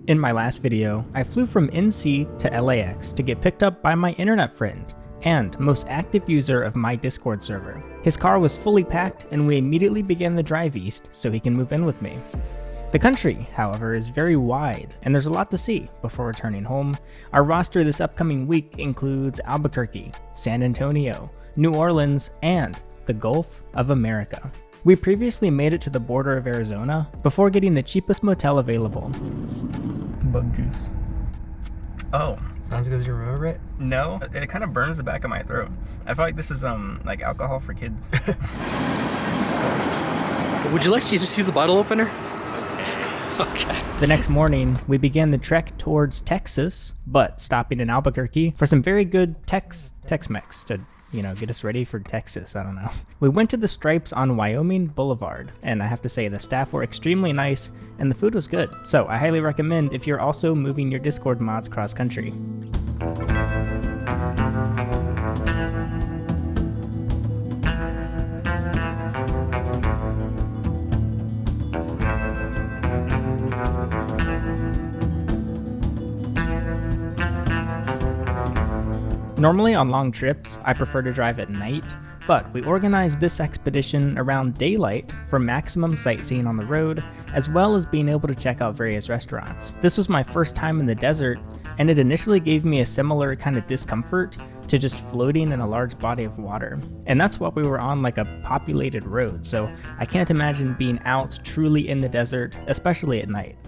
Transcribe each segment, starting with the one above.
In my last video, I flew from NC to LAX to get picked up by my internet friend and most active user of my Discord server. His car was fully packed and we immediately began the drive east so he can move in with me. The country, however, is very wide and there's a lot to see before returning home. Our roster this upcoming week includes Albuquerque, San Antonio, New Orleans, and the Gulf of America. We previously made it to the border of Arizona before getting the cheapest motel available. Bucee. Oh. Sounds good as you remember it? No, it kind of burns the back of my throat. I feel like this is like alcohol for kids. Would you like to just use the bottle opener? Okay. The next morning, we began the trek towards Texas, but stopping in Albuquerque for some very good Tex-Mex to, get us ready for Texas, I don't know. We went to the Stripes on Wyoming Boulevard, and I have to say the staff were extremely nice and the food was good. So I highly recommend if you're also moving your Discord mods cross-country. Normally on long trips, I prefer to drive at night, but we organized this expedition around daylight for maximum sightseeing on the road, as well as being able to check out various restaurants. This was my first time in the desert, and it initially gave me a similar kind of discomfort to just floating in a large body of water. And that's why we were on like a populated road, so I can't imagine being out truly in the desert, especially at night.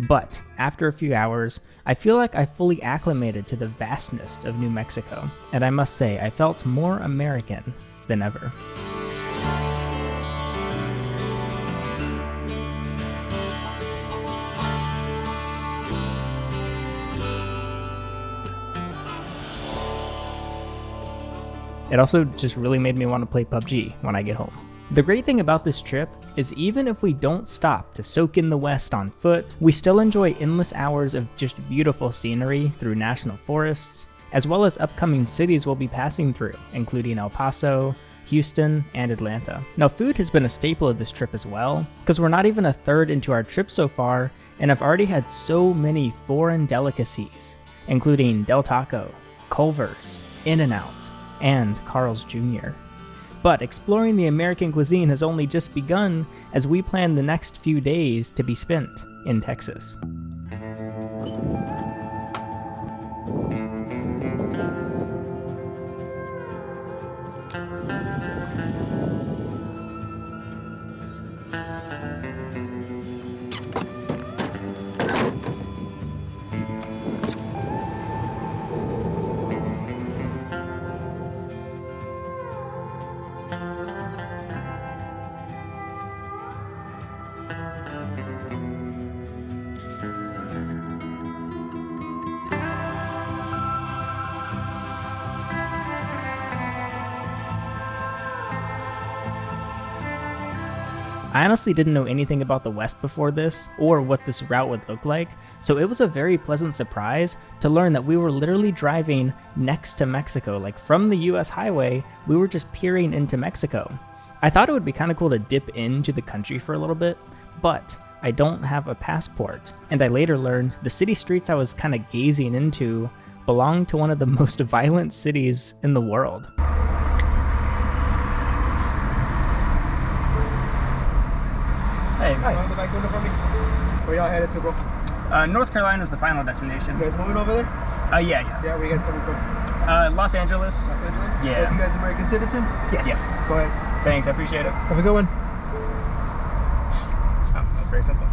But after a few hours, I feel like I fully acclimated to the vastness of New Mexico, and I must say I felt more American than ever. It also just really made me want to play PUBG when I get home. The great thing about this trip is even if we don't stop to soak in the West on foot, we still enjoy endless hours of just beautiful scenery through national forests, as well as upcoming cities we'll be passing through, including El Paso, Houston, and Atlanta. Now food has been a staple of this trip as well, because we're not even a third into our trip so far, and I've already had so many foreign delicacies, including Del Taco, Culver's, In-N-Out, and Carl's Jr. But exploring the American cuisine has only just begun as we plan the next few days to be spent in Texas. I honestly didn't know anything about the West before this, or what this route would look like, so it was a very pleasant surprise to learn that we were literally driving next to Mexico. Like from the US highway, we were just peering into Mexico. I thought it would be kind of cool to dip into the country for a little bit, but I don't have a passport, and I later learned the city streets I was kind of gazing into belonged to one of the most violent cities in the world. Hey. Hi. On the back window for me. Where y'all headed to, bro? North Carolina is the final destination. You guys moving over there? Yeah. Yeah, where you guys coming from? Los Angeles. Los Angeles? Yeah. Both you guys American citizens? Yes. Go ahead. Thanks, I appreciate it. Have a good one. Oh, that's very simple.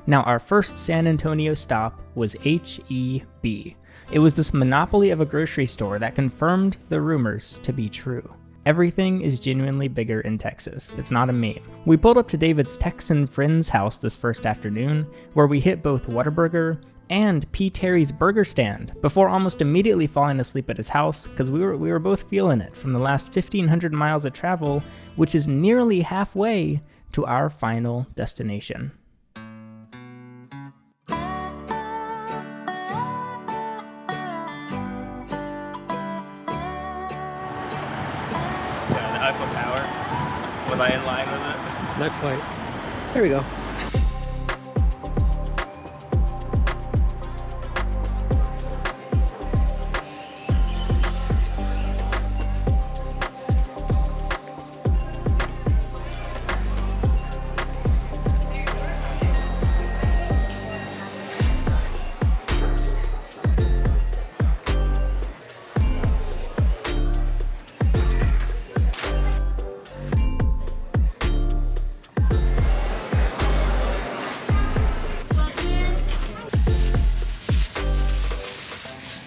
Now, our first San Antonio stop was H-E-B. It was this monopoly of a grocery store that confirmed the rumors to be true. Everything is genuinely bigger in Texas. It's not a meme. We pulled up to David's Texan friend's house this first afternoon, where we hit both Whataburger and P. Terry's Burger Stand before almost immediately falling asleep at his house because we were both feeling it from the last 1,500 miles of travel, which is nearly halfway to our final destination. Yeah, the Eiffel Tower. Was I in line with it? Not quite. There we go.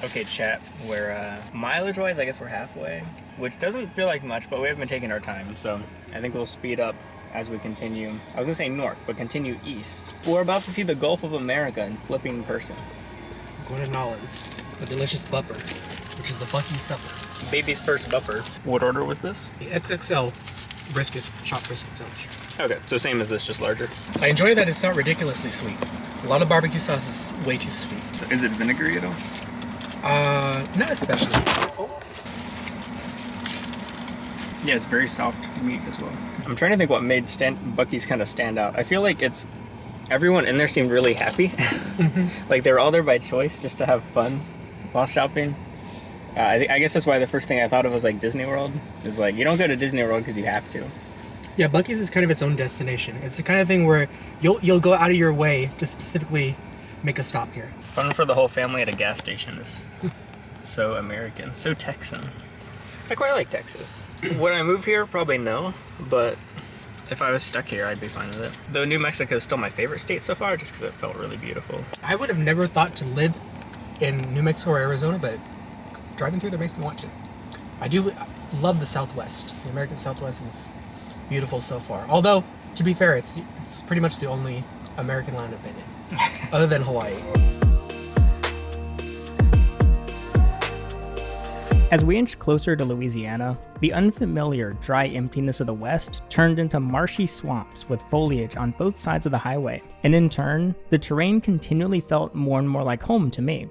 Okay, chat, we're mileage-wise, I guess we're halfway, which doesn't feel like much, but we have been taking our time, so I think we'll speed up as we continue. I was gonna say north, but continue east. We're about to see the Gulf of America in flipping person. Going to Nolan's, a delicious bupper, which is a Bucee supper. Baby's first bupper. What order was this? The XXL brisket, chopped brisket sandwich. Okay, so same as this, just larger. I enjoy that it's not ridiculously sweet. A lot of barbecue sauce is way too sweet. So is it vinegary at all? Not especially. Oh. Yeah, it's very soft meat as well. I'm trying to think what made Bucky's kind of stand out. I feel like it's everyone in there seemed really happy. Like they were all there by choice just to have fun while shopping. I guess that's why the first thing I thought of was like Disney World. Is like you don't go to Disney World because you have to. Yeah, Bucky's is kind of its own destination. It's the kind of thing where you'll go out of your way to specifically make a stop here. Fun for the whole family at a gas station is so American, so Texan. I quite like Texas. Would I move here? Probably no, but if I was stuck here, I'd be fine with it. Though New Mexico is still my favorite state so far, just because it felt really beautiful. I would have never thought to live in New Mexico or Arizona, but driving through there makes me want to. I do love the Southwest. The American Southwest is beautiful so far. Although, to be fair, it's pretty much the only American land I've been in, other than Hawaii. As we inched closer to Louisiana, the unfamiliar, dry emptiness of the West turned into marshy swamps with foliage on both sides of the highway, and in turn, the terrain continually felt more and more like home to me.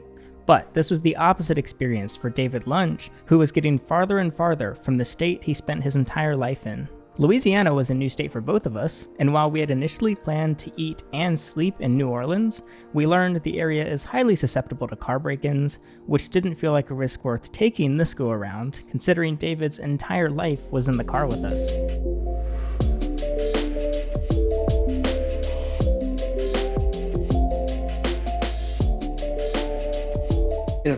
But this was the opposite experience for David Lunch, who was getting farther and farther from the state he spent his entire life in. Louisiana was a new state for both of us, and while we had initially planned to eat and sleep in New Orleans, we learned the area is highly susceptible to car break-ins, which didn't feel like a risk worth taking this go-around, considering David's entire life was in the car with us.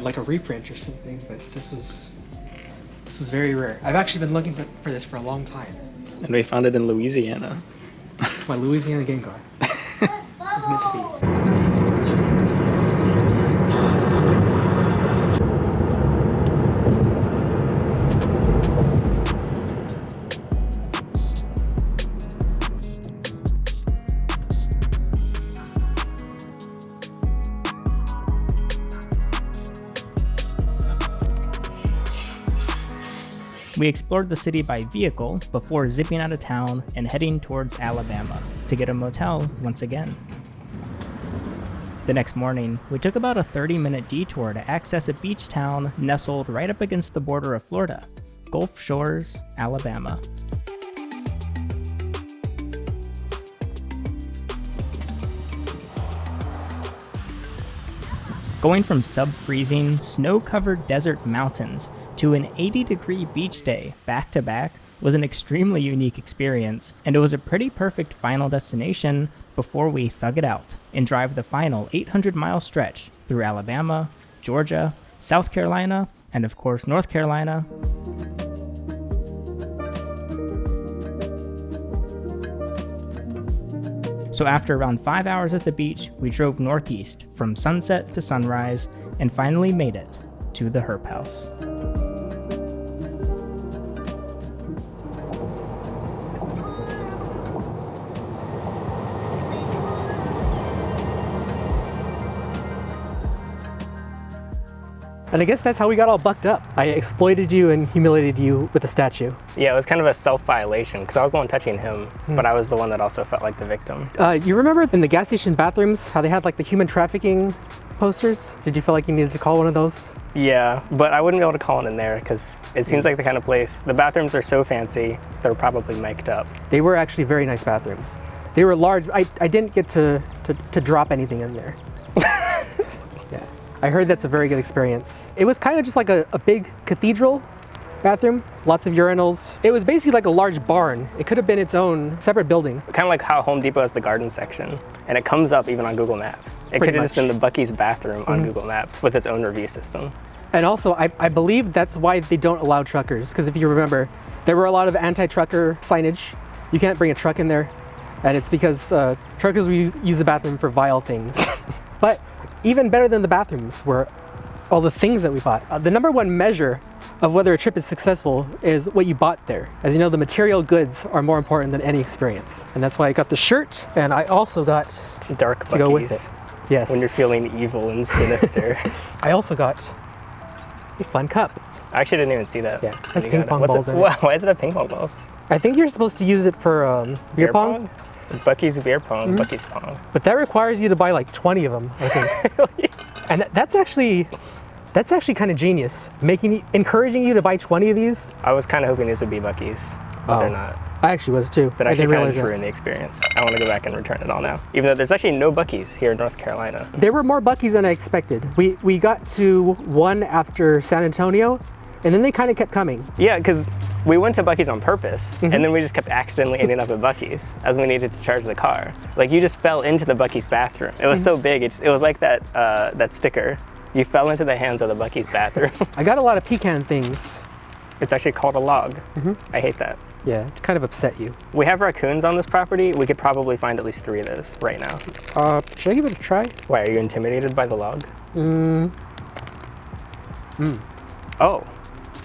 Like a reprint or something, but this was very rare. I've actually been looking for this for a long time. And we found it in Louisiana. It's my Louisiana game car. It's meant to be. We explored the city by vehicle before zipping out of town and heading towards Alabama to get a motel once again. The next morning, we took about a 30-minute detour to access a beach town nestled right up against the border of Florida, Gulf Shores, Alabama. Going from sub-freezing, snow-covered desert mountains to an 80-degree beach day back-to-back was an extremely unique experience, and it was a pretty perfect final destination before we thug it out and drive the final 800-mile stretch through Alabama, Georgia, South Carolina, and of course North Carolina. So after around 5 hours at the beach, we drove northeast from sunset to sunrise and finally made it to the Herp House. And I guess that's how we got all bucked up. I exploited you and humiliated you with the statue. Yeah, it was kind of a self-violation because I was the one touching him, but I was the one that also felt like the victim. You remember in the gas station bathrooms how they had like the human trafficking posters? Did you feel like you needed to call one of those? Yeah, but I wouldn't be able to call it in there because it seems like the kind of place, the bathrooms are so fancy, they're probably mic'd up. They were actually very nice bathrooms. They were large. I didn't get to drop anything in there. Yeah, I heard that's a very good experience. It was kind of just like a big cathedral bathroom, lots of urinals. It was basically like a large barn. It could have been its own separate building. Kind of like how Home Depot has the garden section, and it comes up even on Google Maps. It could have just been the Bucky's bathroom on Google Maps with its own review system. And also, I believe that's why they don't allow truckers, because if you remember, there were a lot of anti-trucker signage. You can't bring a truck in there, and it's because truckers will use the bathroom for vile things. But even better than the bathrooms were all the things that we bought. The number one measure of whether a trip is successful is what you bought there. As you know, the material goods are more important than any experience. And that's why I got the shirt, and I also got Dark Bucky's. to go with it. Yes. When you're feeling evil and sinister. I also got a fun cup. I actually didn't even see that. Yeah, it has when you ping got pong What's balls it? in it. Why does it have ping pong balls? I think you're supposed to use it for beer pong, Bucky's beer pong, Bucky's pong. but that requires you to buy like 20 of them, I think. And that's actually kind of genius, encouraging you to buy 20 of these. I was kind of hoping these would be Bucky's, but they're not. I actually was too. But I actually didn't kind realize of that. ruined the experience. I want to go back and return it all now. Even though there's actually no Bucky's here in North Carolina. There were more Bucky's than I expected. We got to one after San Antonio, and then they kind of kept coming. Yeah, because we went to Bucky's on purpose, and then we just kept accidentally ending up at Bucky's as we needed to charge the car. Like, you just fell into the Bucky's bathroom. It was so big, it was like that sticker. You fell into the hands of the Bucky's bathroom. I got a lot of pecan things. It's actually called a log. I hate that. Yeah, to kind of upset you. We have raccoons on this property. We could probably find at least 3 of those right now. Should I give it a try? Why, are you intimidated by the log? Oh,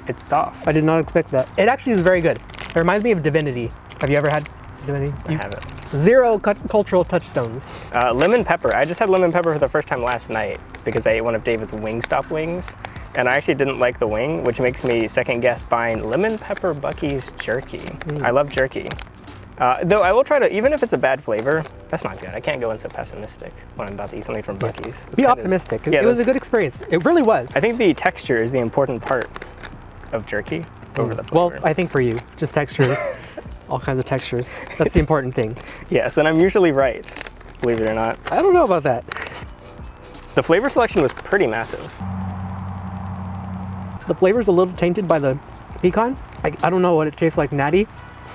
it's soft. I did not expect that. It actually is very good. It reminds me of Divinity. Have you ever had Divinity? I have it. 0 cultural touchstones. Lemon pepper. I just had lemon pepper for the first time last night because I ate one of David's Wingstop wings. And I actually didn't like the wing, which makes me second guess buying lemon pepper Bucky's jerky. I love jerky. Though I will try to, even if it's a bad flavor, that's not good. I can't go in so pessimistic when I'm about to eat something from Bucky's. That's Be optimistic. Yeah, It was a good experience. It really was. I think the texture is the important part of jerky over the flavor. Well, I think for you, just textures, all kinds of textures. That's the important thing. Yes, and I'm usually right, believe it or not. I don't know about that. The flavor selection was pretty massive. The flavor's a little tainted by the pecan. I don't know what it tastes like, natty,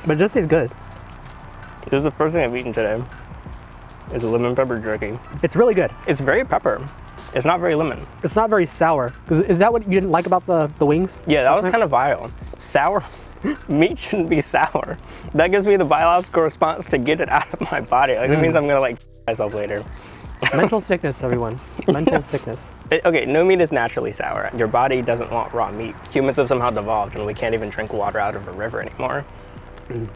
but it just tastes good. This is the first thing I've eaten today. Is a lemon pepper jerky. It's really good. It's very pepper. It's not very lemon. It's not very sour. Is that what you didn't like about the wings? Yeah, that was kind of vile. Sour meat shouldn't be sour. That gives me the biological response to get it out of my body. Like, that means I'm gonna like myself later. Mental sickness, everyone. Mental sickness. Okay, no meat is naturally sour. Your body doesn't want raw meat. Humans have somehow devolved and we can't even drink water out of a river anymore.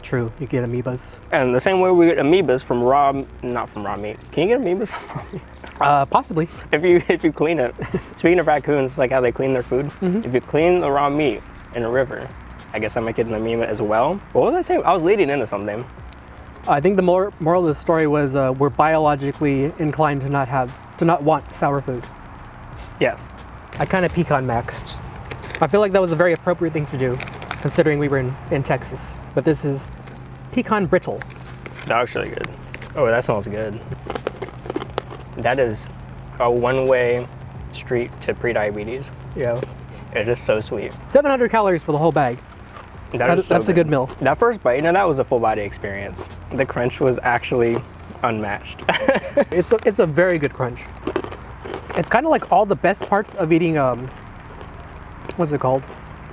True, you get amoebas. And the same way we get amoebas from not from raw meat. Can you get amoebas from raw meat? Possibly. If you clean it. Speaking of raccoons, like how they clean their food. If you clean the raw meat in a river, I guess I might get an amoeba as well. What was I saying? I was leading into something. I think the moral of the story was we're biologically inclined to not want sour food. Yes. I kind of pecan maxed. I feel like that was a very appropriate thing to do, considering we were in Texas. But this is pecan brittle. That was really good. Oh, that smells good. That is a one-way street to pre-diabetes. Yeah. It is so sweet. 700 calories for the whole bag. That's a good meal. That first bite, that was a full body experience. The crunch was actually unmatched. It's a very good crunch. It's kind of like all the best parts of eating, what's it called?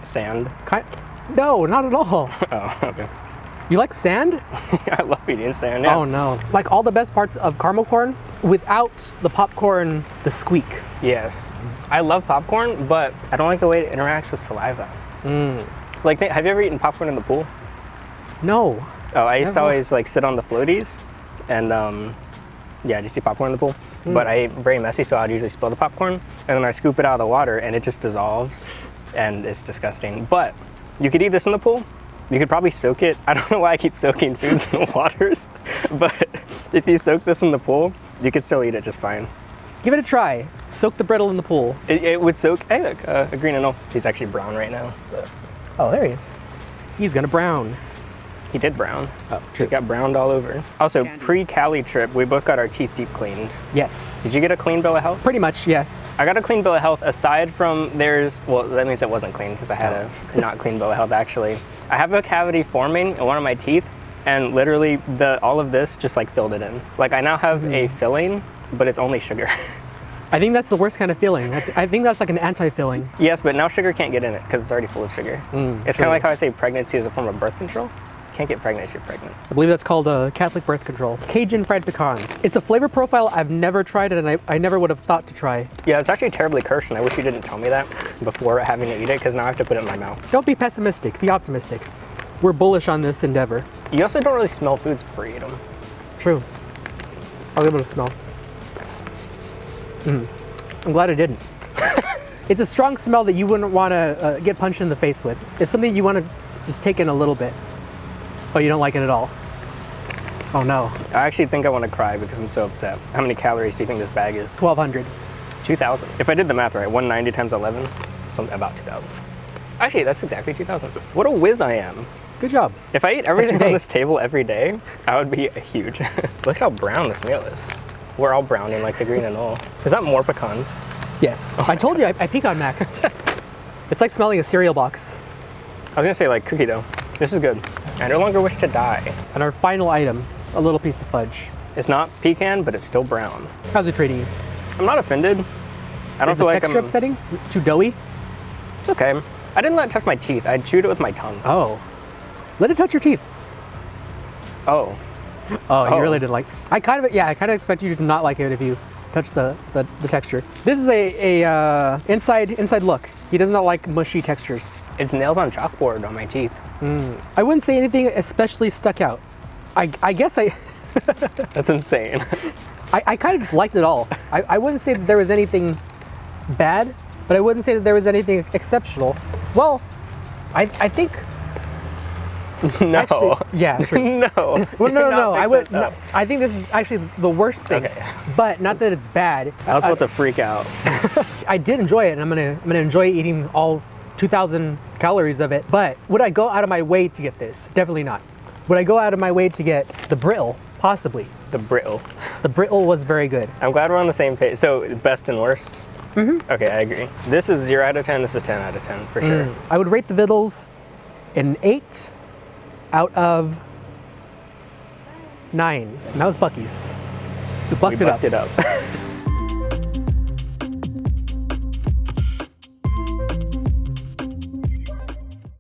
Sand. No, not at all. Oh, okay. You like sand? I love eating sand. Yeah. Oh no. Like all the best parts of caramel corn without the popcorn, the squeak. Yes. I love popcorn, but I don't like the way it interacts with saliva. Like, have you ever eaten popcorn in the pool? No. Oh, I used to always like sit on the floaties and Yeah, just eat popcorn in the pool. But I ate very messy, so I'd usually spill the popcorn, and then I scoop it out of the water, and it just dissolves, and it's disgusting. But you could eat this in the pool. You could probably soak it. I don't know why I keep soaking foods in the waters, but if you soak this in the pool, you could still eat it just fine. Give it a try. Soak the brittle in the pool. It would soak. Hey, look, a green anole. He's actually brown right now. But Oh, there he is. He's gonna brown. he did brown. Oh, He got browned all over. Also, pre-Cali trip, we both got our teeth deep cleaned. Yes. Did you get a clean bill of health? Pretty much, yes. I got a clean bill of health aside from well, that means it wasn't clean because I had a not clean bill of health actually. I have a cavity forming in one of my teeth, and literally all of this just like filled it in. Like I now have a filling, but it's only sugar. I think that's the worst kind of feeling. I think that's like an anti-filling. Yes, but now sugar can't get in it because it's already full of sugar. It's kind of like how I say pregnancy is a form of birth control. Can't get pregnant if you're pregnant. I believe that's called Catholic birth control. Cajun fried pecans. It's a flavor profile I've never tried it, and I never would have thought to try. Yeah, it's actually terribly cursed, and I wish you didn't tell me that before having to eat it because now I have to put it in my mouth. Don't be pessimistic, be optimistic. We're bullish on this endeavor. You also don't really smell foods before you eat them. True. I was able to smell. I'm glad I didn't. It's a strong smell that you wouldn't want to get punched in the face with. It's something you want to just take in a little bit. Oh, you don't like it at all? Oh no. I actually think I want to cry because I'm so upset. How many calories do you think this bag is? 1,200. 2,000. If I did the math right, 190 times 11, something about 2,000. Actually, that's exactly 2,000. What a whiz I am. Good job. If I ate everything day. on this table every day, I would be huge. Look how brown this meal is. We're all browning like the green anole. Is that more pecans? Yes. I told you, I pecan maxed. It's like smelling a cereal box. I was gonna say like cookie dough. This is good. I no longer wish to die. And our final item, a little piece of fudge. It's not pecan, but it's still brown. How's it treating you? I'm not offended. I don't Is the feel like texture I'm... upsetting? Too doughy? It's okay. I didn't let it touch my teeth. I chewed it with my tongue. Oh. Let it touch your teeth. Oh. Oh, you really didn't like. I kind of expect you to not like it if you touch the texture. This is a inside look. He does not like mushy textures. It's nails on chalkboard on my teeth. I wouldn't say anything especially stuck out. I guess That's insane. I kind of just liked it all. I wouldn't say that there was anything bad, but I wouldn't say that there was anything exceptional. Well, I think. No. Actually, yeah, true. No. Well, no. I would. that up. No, I think this is actually the worst thing. Okay. But not that it's bad. I was about to freak out. I did enjoy it, and I'm gonna enjoy eating all 2,000 calories of it. But would I go out of my way to get this? Definitely not. Would I go out of my way to get the brittle? Possibly. The brittle. The brittle was very good. I'm glad we're on the same page. So best and worst? Okay, I agree. This is 0 out of 10, this is 10 out of 10 for sure. I would rate the Vittles an 8 out of 9. And that was Bucky's. We bucked We bucked it up.